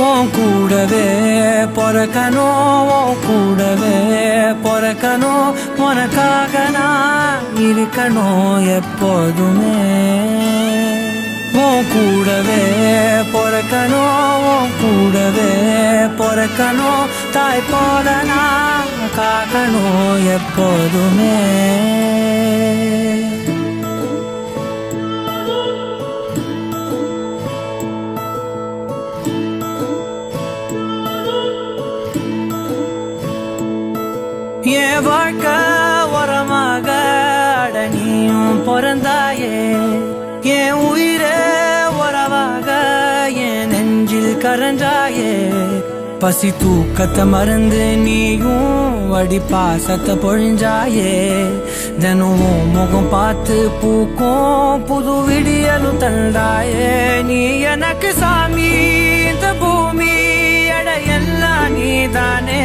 உன் கூடவே பொறக்கணும், உன் கூடவே பொறக்கணும், உனக்காக நான் இருக்கணும் எப்போதுமே. உன் கூடவே பொறக்கணும், உன் கூடவே பொறக்கணும், தாய் போல நான் காக்கணும் எப்போதுமே. என் வாழ்க்கை உரமாக அடனியும் பிறந்தாயே, என் உயிரே உறவாக என் நெஞ்சில் கரஞ்சாயே. பசி தூக்கத்தை மறந்து நீயும் அடி பாசத்தை பொழிஞ்சாயே. தினம் முகம் பார்த்து பூக்கும் புது விடியலும் தந்தாயே. நீ எனக்கு சாமி, இந்த பூமி எல்லாம் நீதானே.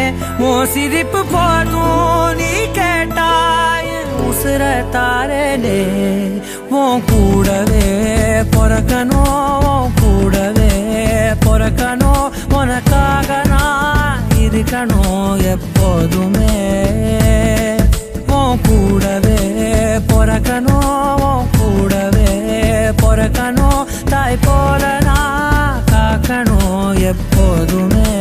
உன் சிரிப்பு போதும், நீ கேட்டாய் உசுர தாரனே. உன் கூடவே பொறக்கணும், உன் கூடவே பொறக்கணும், உனக்காக நான் இருக்கணும் எப்போதுமே. உன் கூடவே பொறக்கணும், உன் கூடவே பொறக்கணும், தாய் போல நான் காக்கணும் எப்போதுமே.